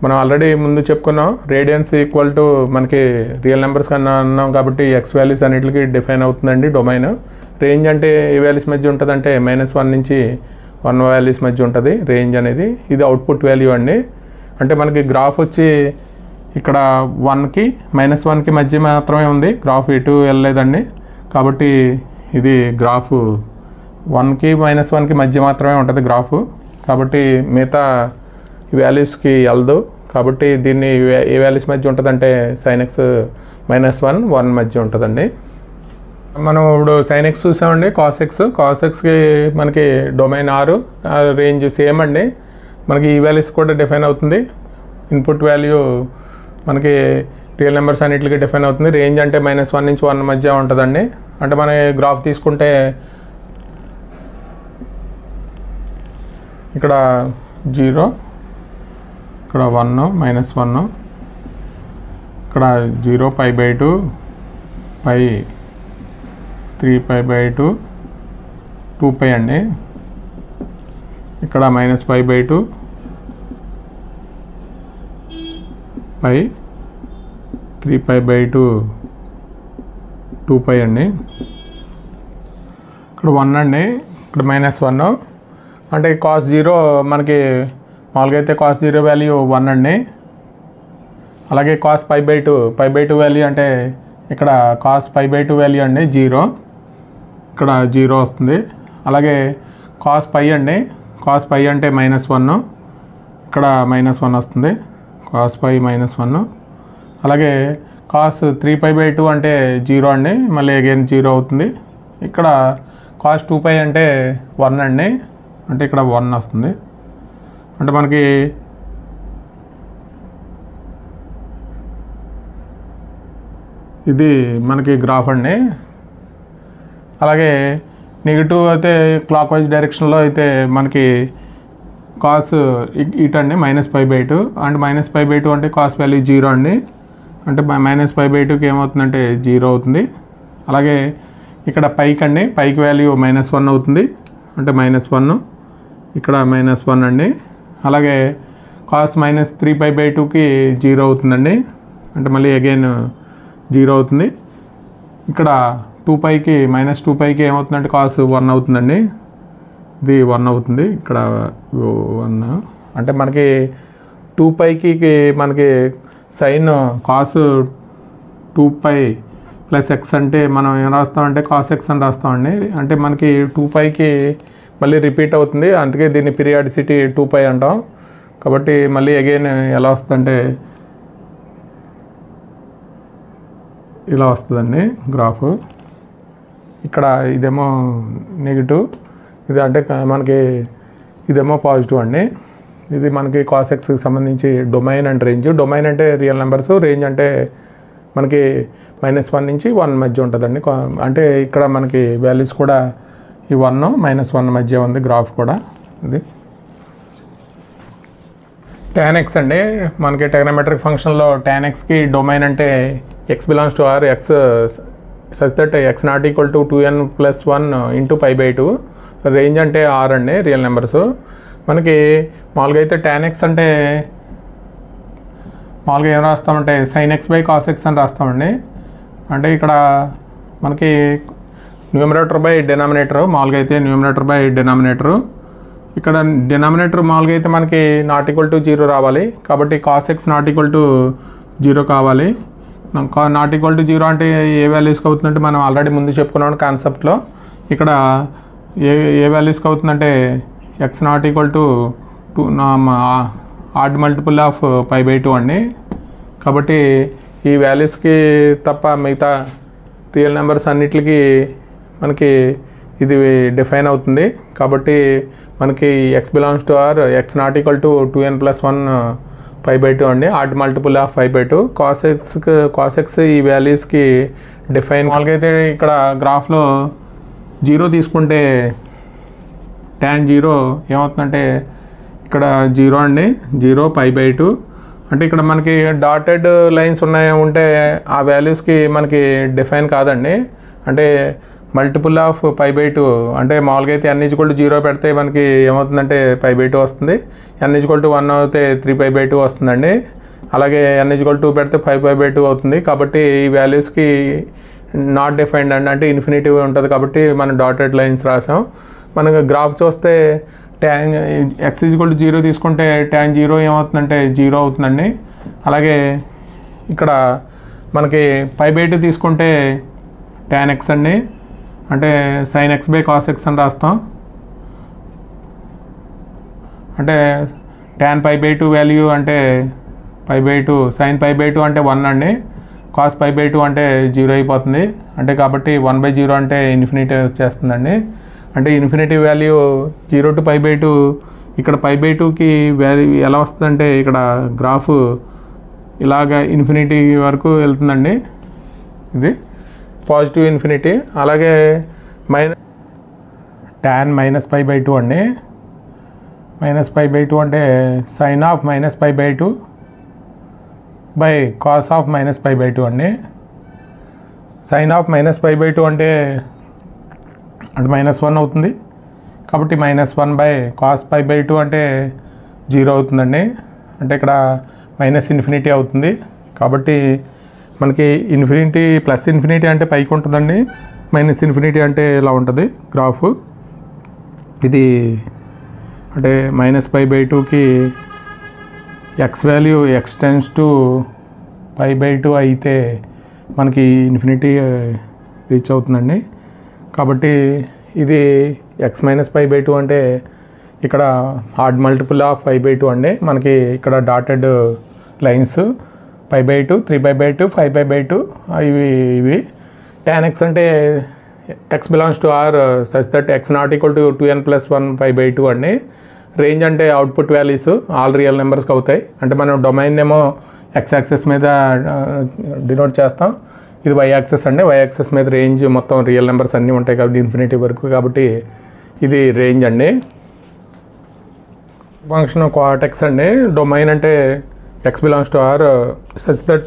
మనం ఆల్రెడీ ముందు చెప్పుకున్నాం, రేడియన్స్ ఈక్వల్ టు మనకి రియల్ నెంబర్స్ కన్నా అన్నాం, కాబట్టి ఎక్స్ వాల్యూస్ అన్నిటికి డిఫైన్ అవుతుందండి డొమైన్. రేంజ్ అంటే ఏ వాల్యూస్ మధ్య ఉంటుందంటే -1 నుంచి 1 వాల్యూస్ మధ్య ఉంటుంది రేంజ్ అనేది. ఇది అవుట్పుట్ వాల్యూ అండి. అంటే మనకి గ్రాఫ్ వచ్చి ఇక్కడ 1కి -1కి మధ్య మాత్రమే ఉంది, గ్రాఫ్ ఎటు వెళ్ళలేదండి. కాబట్టి ఇది గ్రాఫ్ 1కి -1కి మధ్య మాత్రమే ఉంటుంది గ్రాఫ్, కాబట్టి మిగతా ఈ వాల్యూస్కి వెళ్ళదు. కాబట్టి దీన్ని ఏ వాల్యూస్ మధ్య ఉంటుందంటే sin x -1 1 మధ్య ఉంటుందండి. మనం ఇప్పుడు sin x చూసామండి. cos xకి మనకి డొమైన్ 6, రేంజ్ సేమ్ అండి. మనకి ఈ వాల్యూస్ కూడా డిఫైన్ అవుతుంది. ఇన్పుట్ వాల్యూ మనకి రియల్ నెంబర్స్ అన్నిటికీ డిఫైన్ అవుతుంది. రేంజ్ అంటే -1 నుంచి 1 మధ్య ఉంటుందండి. అంటే మన గ్రాఫ్ తీసుకుంటే ఇక్కడ 0, ఇక్కడ 1 -1, ఇక్కడ 0π/2 పై 3π/2 2π అండి. ఇక్కడ -π/2 పై 3π/2 2π అండి. ఇక్కడ 1 అండి, ఇక్కడ -1 అంటే cos 0 మనకి మామూలుగా అయితే cos 0 వాల్యూ 1 అండి. అలాగే cos π/2 వాల్యూ అంటే ఇక్కడ cos π/2 వాల్యూ అండి 0, ఇక్కడ 0 వస్తుంది. అలాగే cos π అండి, cos π అంటే -1, ఇక్కడ -1 వస్తుంది, cos π -1. అలాగే cos 3π/2 అంటే 0 అండి, మళ్ళీ అగైన్ 0 అవుతుంది. ఇక్కడ cos 2π అంటే 1 అండి, అంటే ఇక్కడ 1 వస్తుంది. అంటే మనకి ఇది మనకి గ్రాఫ్ అండి. అలాగే నెగిటివ్ అయితే క్లాక్ వైజ్ డైరెక్షన్లో అయితే మనకి కాస్ ఇటండి -π/2 అండ్ -π/2 అంటే కాస్ వాల్యూ 0 అండి, అంటే -π/2కి ఏమవుతుందంటే 0 అవుతుంది. అలాగే ఇక్కడ పైకి అండి, పైకి వాల్యూ -1 అవుతుంది, అంటే -1, ఇక్కడ -1 అండి. అలాగే కాస్ -3π/2కి 0 అవుతుందండి, అంటే మళ్ళీ అగైన్ 0 అవుతుంది. ఇక్కడ 2πకి -2πకి ఏమవుతుందంటే కాస్ 1 అవుతుందండి, ఇది 1 అవుతుంది, ఇక్కడ 1. అంటే మనకి 2πకి మనకి సైన్ కాస్ 2π + x అంటే మనం ఏం రాస్తామంటే cos x అని రాస్తామండి. అంటే మనకి 2πకి మళ్ళీ రిపీట్ అవుతుంది, అందుకే దీన్ని పీరియాడిసిటీ 2π అంటాం. కాబట్టి మళ్ళీ అగైన్ ఎలా వస్తుందంటే ఇలా వస్తుందండి గ్రాఫ్. ఇక్కడ ఇదేమో నెగిటివ్, ఇది అంటే మనకి ఇదేమో పాజిటివ్ అండి. ఇది మనకి cos xకి సంబంధించి డొమైన్ అండ్ రేంజ్. డొమైన్ అంటే రియల్ నెంబర్స్, రేంజ్ అంటే మనకి -1 నుంచి 1 మధ్య ఉంటుందండి. అంటే ఇక్కడ మనకి వాల్యూస్ కూడా ఈ 1 -1 మధ్య ఉంది గ్రాఫ్ కూడా. ఇది tan x అండి. మనకి ట్రిగ్నోమెట్రిక్ ఫంక్షన్లో tan xకి డొమైన్ అంటే x belongs to R, x such that x not equal to 2n + 1 into π/2. Range అంటే R అండి, రియల్ నెంబర్స్. మనకి మామూలుగా అయితే tan x అంటే మామూలుగా ఏం రాస్తామంటే sin x/cos x అని రాస్తామండి. అంటే ఇక్కడ మనకి న్యూమరేటర్ బై డినామినేటర్, మామూలుగా అయితే న్యూమరేటర్ బై డినామినేటరు. ఇక్కడ డినామినేటర్ మామూలుగా అయితే మనకి నాట్ ఈక్వల్ టు 0 రావాలి, కాబట్టి cos x not equal to 0 కావాలి. నాట్ ఈక్వల్ టు 0 అంటే ఏ వాల్యూస్కి అవుతుందంటే మనం ఆల్రెడీ ముందు చెప్పుకున్నాం కాన్సెప్ట్లో. ఇక్కడ ఏ వాల్యూస్కి అవుతుందంటే x not equal to odd multiple of π/2 అండి. కాబట్టి ఈ వాల్యూస్కి తప్ప మిగతా రియల్ నెంబర్స్ అన్నిటికి మనకి ఇది డిఫైన్ అవుతుంది. కాబట్టి మనకి x belongs to R, x not equal to 2n + 1 π/2 అండి, odd multiple of π/2. cos x ఈ వాల్యూస్కి డిఫైన్. మామూలుగా అయితే ఇక్కడ గ్రాఫ్లో 0 తీసుకుంటే tan 0 ఏమవుతుందంటే ఇక్కడ 0 అండి, 0 π/2. అంటే ఇక్కడ మనకి డాటెడ్ లైన్స్ ఉంటే ఆ వాల్యూస్కి మనకి డిఫైన్ కాదండి. అంటే మల్టిపుల్ ఆఫ్ π/2 అంటే మామూలుగా అయితే n = 0 పెడితే మనకి ఏమవుతుందంటే π/2 వస్తుంది, n = 1 అయితే 3π/2 వస్తుందండి. అలాగే n = 2 పెడితే 5π/2 అవుతుంది. కాబట్టి ఈ వాల్యూస్కి నాట్ డిఫైన్డ్ అండి, అంటే ఇన్ఫినిటీ ఉంటుంది. కాబట్టి మనం డాటెడ్ లైన్స్ రాసాం. మనకు గ్రాఫ్ చూస్తే tan x = 0 తీసుకుంటే tan 0 ఏమవుతుందంటే 0 అవుతుందండి. అలాగే ఇక్కడ మనకి π/2 తీసుకుంటే tan x అండి, అంటే sin x/cos x అని రాస్తాం. అంటే tan π/2 వాల్యూ అంటే π/2, sin π/2 అంటే 1 అండి, cos π/2 అంటే 0 అయిపోతుంది. అంటే కాబట్టి 1/0 అంటే ఇన్ఫినిటీ వచ్చేస్తుందండి. అంటే ఇన్ఫినిటీ వాల్యూ 0 to π/2. ఇక్కడ π/2కి వాల్యూ ఎలా వస్తుందంటే ఇక్కడ గ్రాఫ్ ఇలాగ ఇన్ఫినిటీ వరకు వెళ్తుందండి, ఇది పాజిటివ్ ఇన్ఫినిటీ. అలాగే tan -π/2 అండి, -π/2 అంటే sin of -π/2 by cos of -π/2 అండి. సైన్ ఆఫ్ -π/2 అంటే -1 అవుతుంది. కాబట్టి -1 బై కాస్ π/2 అంటే 0 అవుతుందండి. అంటే ఇక్కడ -∞ అవుతుంది. కాబట్టి మనకి ఇన్ఫినిటీ ప్లస్ ఇన్ఫినిటీ అంటే పైకి ఉంటుందండి, -∞ అంటే ఇలా ఉంటుంది గ్రాఫ్. ఇది అంటే -π/2కి x value x tends to π/2 అయితే మనకి ఇన్ఫినిటీ రీచ్ అవుతుందండి. కాబట్టి ఇది x -π/2 అంటే ఇక్కడ హార్డ్ మల్టిపుల్ ఆఫ్ π/2 అండి. మనకి ఇక్కడ డాటెడ్ లైన్స్ π/2, 3/2, 5/2 ఇవి tan x అంటే x belongs to R such that x not equal to 2n + 1 π/2 అండి. రేంజ్ అంటే అవుట్పుట్ వాల్యూస్ ఆల్ రియల్ నెంబర్స్కి అవుతాయి. అంటే మనం డొమైన్ ఏమో x యాక్సెస్ మీద డినోట్ చేస్తాం, ఇది y యాక్సెస్ అండి. y యాక్సెస్ మీద రేంజ్ మొత్తం రియల్ నెంబర్స్ అన్నీ ఉంటాయి కాబట్టి ఇన్ఫినిటీ వరకు, కాబట్టి ఇది రేంజ్ అండి. ఫంక్షన్ cot x అండి. డొమైన్ అంటే x belongs to R such that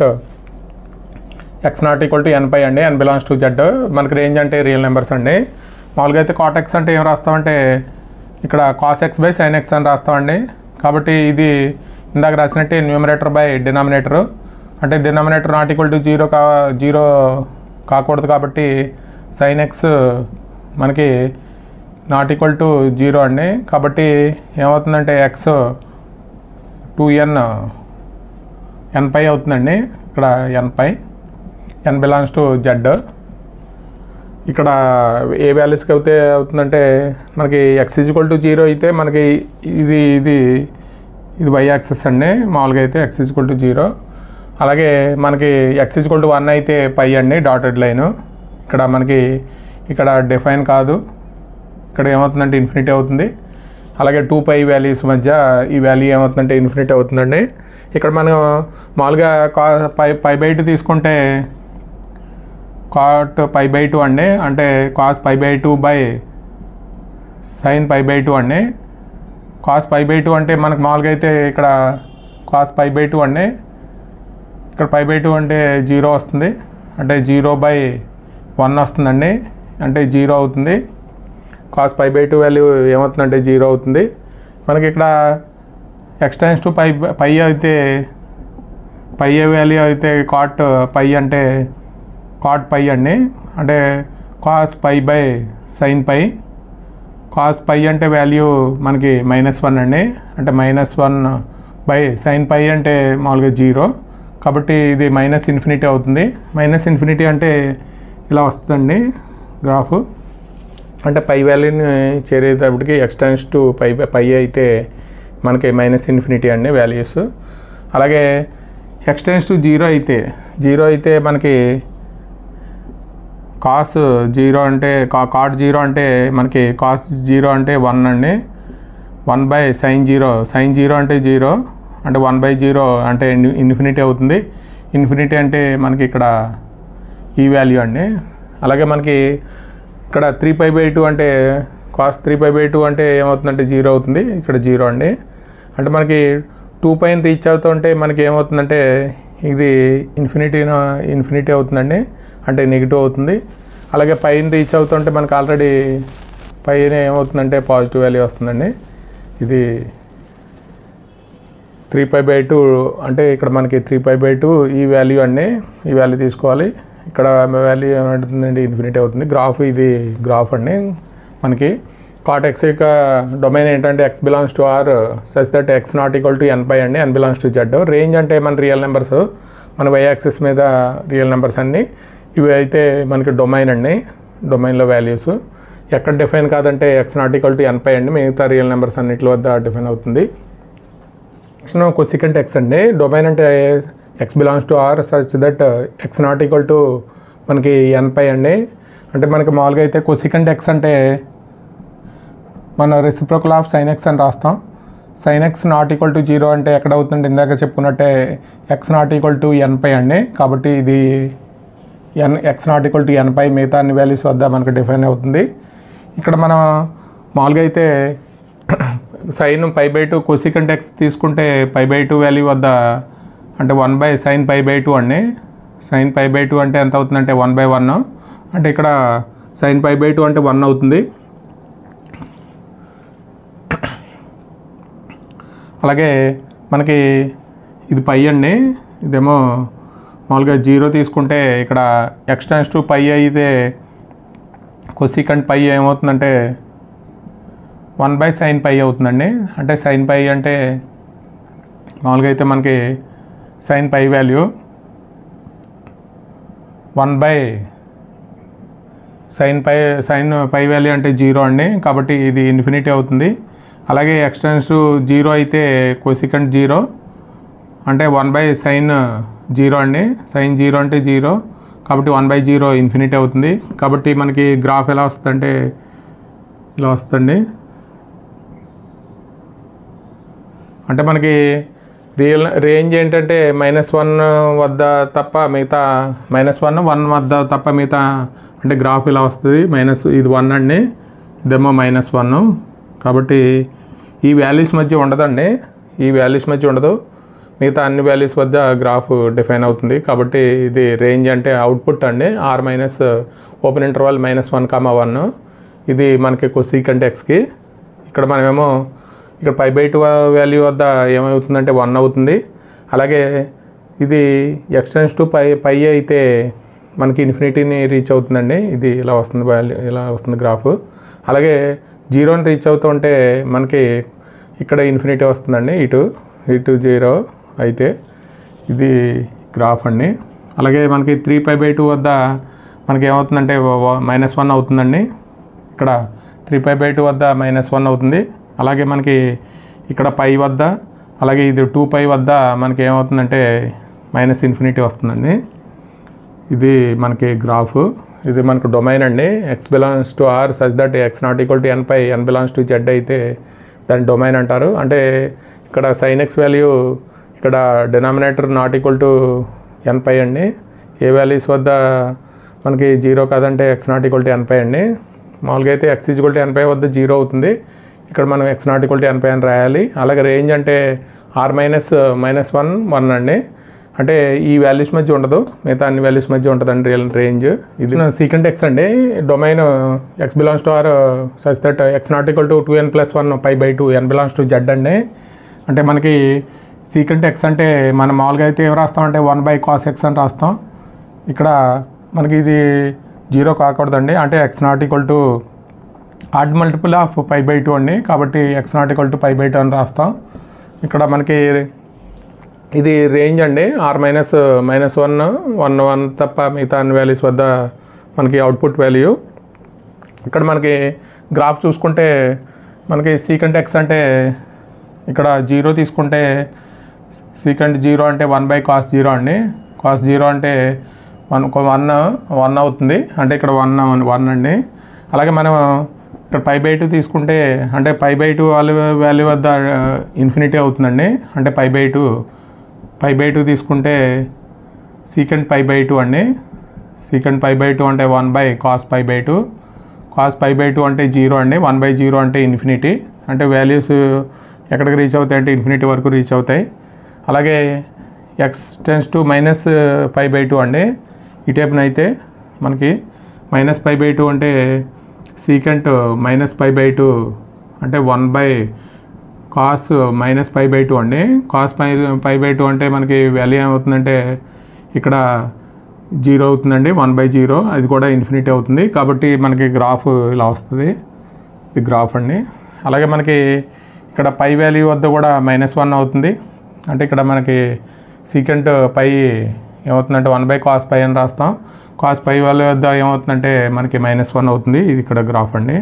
x not equal to n π అండి, n belongs to z. మనకి రేంజ్ అంటే రియల్ నెంబర్స్ అండి. మామూలుగా అయితే cot x అంటే ఏం రాస్తామంటే ఇక్కడ cos x by sin x అని రాస్తామండి. కాబట్టి ఇది ఇందాక రాసినట్టే న్యూమరేటర్ బై డినామినేటర్, అంటే డినామినేటర్ నాట్ ఈక్వల్ టు 0 కాకూడదు కాబట్టి sin x మనకి నాట్ ఈక్వల్ టు 0 అండి. కాబట్టి ఏమవుతుందంటే x 2n n π అవుతుందండి. ఇక్కడ n π, n belongs to z. ఇక్కడ ఏ వాల్యూస్కి అవుతుందంటే మనకి x = 0 అయితే మనకి ఇది y యాక్సెస్ అండి. మామూలుగా అయితే x = 0. అలాగే మనకి x = 1 అయితే π అండి, డాటెడ్ లైన్. ఇక్కడ మనకి ఇక్కడ డిఫైన్ కాదు, ఇక్కడ ఏమవుతుందంటే ఇన్ఫినిటీ అవుతుంది. అలాగే 2π వాల్యూస్ మధ్య ఈ వాల్యూ ఏమవుతుందంటే ఇన్ఫినిటీ అవుతుందండి. ఇక్కడ మనం మామూలుగా π/2 తీసుకుంటే cot π/2 అండి, అంటే cos π/2 బై sin π/2 అండి. cos π/2 అంటే మనకు మామూలుగా అయితే ఇక్కడ cos π/2 అండి, ఇక్కడ π/2 అంటే 0 వస్తుంది, అంటే 0/1 వస్తుందండి, అంటే 0 అవుతుంది. cos π/2 వాల్యూ ఏమవుతుందంటే 0 అవుతుంది. మనకి ఇక్కడ x → π అయితే π వాల్యూ అయితే cot π అంటే cot π అండి, అంటే cos π బై sin π. cos π అంటే వాల్యూ మనకి -1 అండి, అంటే -1 బై sin π అంటే మామూలుగా 0. కాబట్టి ఇది -∞ అవుతుంది. -∞ అంటే ఇలా వస్తుందండి గ్రాఫ్. అంటే π వాల్యూని చేరేటప్పటికి x → π అయితే మనకి -∞ అండి వాల్యూస్. అలాగే x → 0 అయితే మనకి cos 0 అంటే cot 0 అంటే మనకి cos 0 అంటే 1 అండి, 1/sin 0 అంటే 0, అంటే 1/0 అంటే ఇన్ఫినిటీ అవుతుంది. ఇన్ఫినిటీ అంటే మనకి ఇక్కడ ఈ వాల్యూ అండి. అలాగే మనకి ఇక్కడ 3π/2 అంటే cos 3π/2 అంటే ఏమవుతుందంటే 0 అవుతుంది, ఇక్కడ 0 అండి. అంటే మనకి 2πని రీచ్ అవుతుంటే మనకి ఏమవుతుందంటే ఇది ఇన్ఫినిటీ అవుతుందండి, అంటే నెగిటివ్ అవుతుంది. అలాగే పైన రీచ్ అవుతుంటే మనకు ఆల్రెడీ పైన ఏమవుతుందంటే పాజిటివ్ వాల్యూ వస్తుందండి. ఇది 3π/2 అంటే ఇక్కడ మనకి 3π/2 ఈ వాల్యూ అండి, ఈ వాల్యూ తీసుకోవాలి. ఇక్కడ వాల్యూ ఏమవుతుందండి ఇన్ఫినిటీ అవుతుంది. గ్రాఫ్ ఇది గ్రాఫ్ అండి. మనకి cot x యొక్క డొమైన్ ఏంటంటే x belongs to R such that x not equal to n π అండి, n belongs to z. Range అంటే మన రియల్ నెంబర్స్, మన y యాక్సెస్ మీద రియల్ నెంబర్స్ అన్నీ ఇవి అయితే మనకి డొమైన్ అండి. డొమైన్లో వాల్యూస్ ఎక్కడ డిఫైన్ కాదంటే x not equal to n π అండి, మిగతా రియల్ నెంబర్స్ అన్నింటి వద్ద డిఫైన్ అవుతుంది. నెక్స్ట్ cosecant x అండి. డొమైన్ అంటే x belongs to R such that x not equal to మనకి n π అండి. అంటే మనకి మామూలుగా అయితే cosecant x అంటే మన రెసిప్రోకల్ ఆఫ్ sin x అని రాస్తాం. sin x not equal to 0 అంటే ఎక్కడ అవుతుందంటే ఇందాక చెప్పుకున్నట్టే x not equal to n π అండి. కాబట్టి ఇది x not equal to n π మిగతా అన్ని వాల్యూస్ వద్ద మనకు డిఫైన్ అవుతుంది. ఇక్కడ మనం మామూలుగా అయితే sin π/2 cosecant x తీసుకుంటే π/2 వాల్యూ వద్ద అంటే 1/sin π/2 అండి. sin π/2 అంటే ఎంత అవుతుందంటే 1/1. అంటే ఇక్కడ sin π/2 అంటే 1 అవుతుంది. అలాగే మనకి ఇది పై అండి, ఇదేమో మామూలుగా 0 తీసుకుంటే ఇక్కడ x→π అయితే కొసికంట్ పై ఏమవుతుందంటే 1/sin π అవుతుందండి. అంటే sin π అంటే మామూలుగా అయితే మనకి sin π వాల్యూ 1/sin π వాల్యూ అంటే 0 అండి. కాబట్టి ఇది ఇన్ఫినిటీ అవుతుంది. అలాగే x→0 అయితే కొసికంట్ 0 అంటే 1/sin 0 అండి. sin 0 అంటే 0 కాబట్టి 1/0 ఇన్ఫినిటీ అవుతుంది. కాబట్టి మనకి గ్రాఫ్ ఎలా వస్తుందంటే ఇలా వస్తుంది. అంటే మనకి రేంజ్ ఏంటంటే -1 వద్ద తప్ప మిగతా -1 వద్ద తప్ప మిగతా అంటే గ్రాఫ్ ఇలా వస్తుంది. ఇది 1 అండి, ఇదేమో -1. కాబట్టి ఈ వాల్యూస్ మధ్య ఉండదండి, ఈ వాల్యూస్ మధ్య ఉండదు. మిగతా అన్ని వాల్యూస్ వద్ద గ్రాఫ్ డిఫైన్ అవుతుంది. కాబట్టి ఇది రేంజ్ అంటే అవుట్పుట్ అండి, r మైనస్ ఓపెన్ ఇంటర్వల్ -1, 1. ఇది మనకి కొసీకంట్ ఎక్స్కి. ఇక్కడ మనమేమో ఇక్కడ π/2 వాల్యూ వద్ద ఏమవుతుందంటే 1 అవుతుంది. అలాగే ఇది x→π అయితే మనకి ఇన్ఫినిటీని రీచ్ అవుతుందండి. ఇది ఇలా వస్తుంది వాల్యూ, ఇలా వస్తుంది గ్రాఫ్. అలాగే 0ని రీచ్ అవుతుంటే మనకి ఇక్కడ ఇన్ఫినిటీ వస్తుందండి, ఇటు 0 అయితే ఇది గ్రాఫ్ అండి. అలాగే మనకి 3π/2 వద్ద మనకి ఏమవుతుందంటే -1 అవుతుందండి. ఇక్కడ 3π/2 వద్ద -1 అవుతుంది. అలాగే మనకి ఇక్కడ π వద్ద, అలాగే ఇది 2π వద్ద మనకి ఏమవుతుందంటే -∞ వస్తుందండి. ఇది మనకి గ్రాఫ్. ఇది మనకు డొమైన్ అండి. x belongs to r such that x not equal to n/, n belongs to z అయితే దాని డొమైన్ అంటారు. అంటే ఇక్కడ sin x వాల్యూ ఇక్కడ denominator not equal to n/, అండి. ఏ వాల్యూస్ వద్ద మనకి 0 కాదంటే x not equal to n/, అండి. మామూలుగా అయితే x = n/, వద్ద 0 అవుతుంది. ఇక్కడ మనం x not equal to n/, అని రాయాలి. అలాగే రేంజ్ అంటే r - 1 అండి. అంటే ఈ వాల్యూస్ మధ్య ఉండదు, మిగతా అన్ని వాల్యూస్ మధ్య ఉంటుందండి రేంజ్. ఇది సీకెంట్ ఎక్స్ అండి. Domain x belongs to r such that x not equal to 2n + 1 π/2 n belongs to z అండి. అంటే మనకి సీకెంట్ ఎక్స్ అంటే మనం మామూలుగా అయితే ఏం రాస్తామంటే 1/cos x అని రాస్తాం. ఇక్కడ మనకి ఇది 0 కాకూడదండి. అంటే x not equal to odd multiple of π/2 అండి. కాబట్టి x not equal to π/2 అని రాస్తాం. ఇక్కడ మనకి ఇది రేంజ్ అండి, r - 1 తప్ప మిగతా అన్ని వాల్యూస్ వద్ద మనకి అవుట్పుట్ వాల్యూ. ఇక్కడ మనకి గ్రాఫ్ చూసుకుంటే మనకి సీకెంట్ ఎక్స్ అంటే ఇక్కడ 0 తీసుకుంటే సీకెంట్ 0 అంటే 1/cos 0 అండి. cos 0 అంటే 1 అవుతుంది. అంటే ఇక్కడ 1 అండి. అలాగే మనం ఇక్కడ π/2 తీసుకుంటే అంటే π/2 వాల్యూ వద్ద ఇన్ఫినిటీ అవుతుందండి. అంటే π/2 తీసుకుంటే సీకెంట్ π/2 అండి. సీకెంట్ π/2 అంటే 1/cos π/2. cos π/2 అంటే 0 అండి. 1/0 అంటే ఇన్ఫినిటీ. అంటే వాల్యూస్ ఎక్కడికి రీచ్ అవుతాయి అంటే ఇన్ఫినిటీ వరకు రీచ్ అవుతాయి. అలాగే x → -π/2 అండి. ఈ టైప్న అయితే మనకి -π/2 అంటే సీకెంట్ -π/2 అంటే 1/cos -π/2 అండి. cos π/2 అంటే మనకి వాల్యూ ఏమవుతుందంటే ఇక్కడ 0 అవుతుందండి, 1/0. అది కూడా ఇన్ఫినిటీ అవుతుంది. కాబట్టి మనకి గ్రాఫ్ ఇలా వస్తుంది. ఇది గ్రాఫ్ అండి. అలాగే మనకి ఇక్కడ పై వాల్యూ వద్ద కూడా -1 అవుతుంది. అంటే ఇక్కడ మనకి సీకెంట్ పై ఏమవుతుందంటే 1/cos π అని రాస్తాం. cos π వాల్యూ వద్ద ఏమవుతుందంటే మనకి -1 అవుతుంది. ఇది ఇక్కడ గ్రాఫ్ అండి.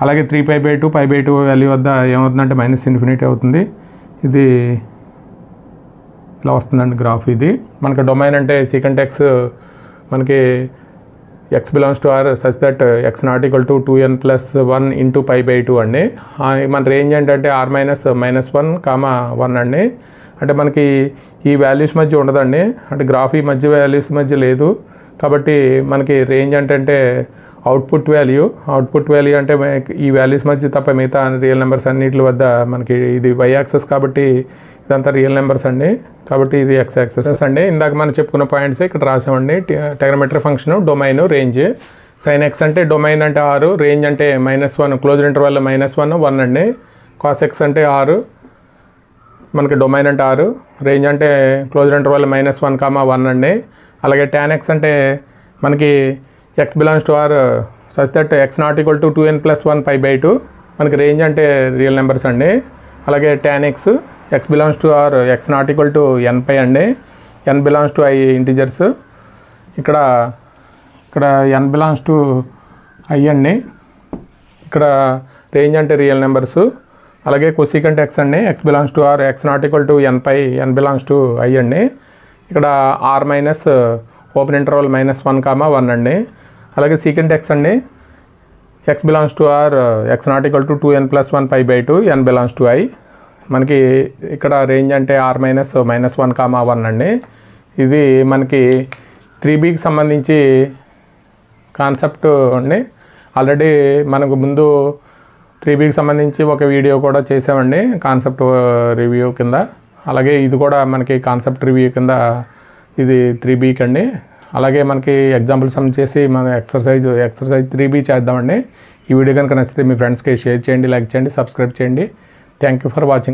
అలాగే 3π/2 π/2 వాల్యూ వద్ద ఏమవుతుందంటే -∞ అవుతుంది. ఇది ఇలా వస్తుందండి గ్రాఫ్. ఇది మనకి డొమైన్ అంటే సీకెంట్ ఎక్స్ మనకి x belongs to r such that x not equal to 2n + 1 × π/2 అండి. మన రేంజ్ ఏంటంటే r - 1, 1 అండి. అంటే మనకి ఈ వాల్యూస్ మధ్య ఉండదండి. అంటే గ్రాఫ్ ఈ మధ్య వాల్యూస్ మధ్య లేదు. కాబట్టి మనకి రేంజ్ అంటే అవుట్పుట్ వాల్యూ అంటే ఈ వాల్యూస్ మధ్య తప్ప మిగతా రియల్ నెంబర్స్ అన్నిటి వద్ద మనకి ఇది y యాక్సెస్ కాబట్టి ఇదంతా రియల్ నెంబర్స్ అండి. కాబట్టి ఇది ఎక్స్ యాక్సెస్ అండి. ఇందాక మనం చెప్పుకున్న పాయింట్స్ ఇక్కడ రాసామండి. Trigonometric function, domain, range. Sine x అంటే డొమైన్ అంటే 6, రేంజ్ అంటే -1, క్లోజ్డ్ ఇంటర్వెల్ -1 1 అండి. కాస్ ఎక్స్ అంటే 6, మనకి డొమైన్ అంటే 6, రేంజ్ అంటే క్లోజ్డ్ ఇంటర్వెల్ -1, 1 అండి. అలాగే tan x అంటే మనకి x belongs to R such that x not equal to 2n+1 π/2, మనకి రేంజ్ అంటే రియల్ నెంబర్స్ అండి. అలాగే tan x belongs to R x not equal to n/, అండి. n belongs to i integers. ఇక్కడ n బిలాంగ్స్ టు i అండి. ఇక్కడ రేంజ్ అంటే రియల్ నెంబర్స్. అలాగే కొసీకెంట్ x అండి, x belongs to R x not equal to n/, n belongs to i అండి. ఇక్కడ r మైనస్ ఓపెన్ ఇంటర్వల్ -1, 1 అండి. అలాగే సీకెంట్ x అండి, x belongs to R x not equal to 2n+1 π/2, n belongs to i. మనకి ఇక్కడ రేంజ్ అంటే r -1, 1 అండి. ఇది మనకి 3bకి సంబంధించి కాన్సెప్ట్ అండి. ఆల్రెడీ మనకు ముందు 3bకి సంబంధించి ఒక వీడియో కూడా చేసామండి, కాన్సెప్ట్ రివ్యూ కింద. అలాగే ఇది కూడా మనకి కాన్సెప్ట్ రివ్యూ కింద ఇది 3bకి అండి. అలాగే మనకి ఎగ్జాంపుల్ సమ్ చేసి మన ఎక్సర్సైజ్ 3b చేద్దామండి. ఈ వీడియో కనుక నచ్చితే మీ ఫ్రెండ్స్కి షేర్ చేయండి, లైక్ చేయండి, సబ్స్క్రైబ్ చేయండి. Thank you for watching.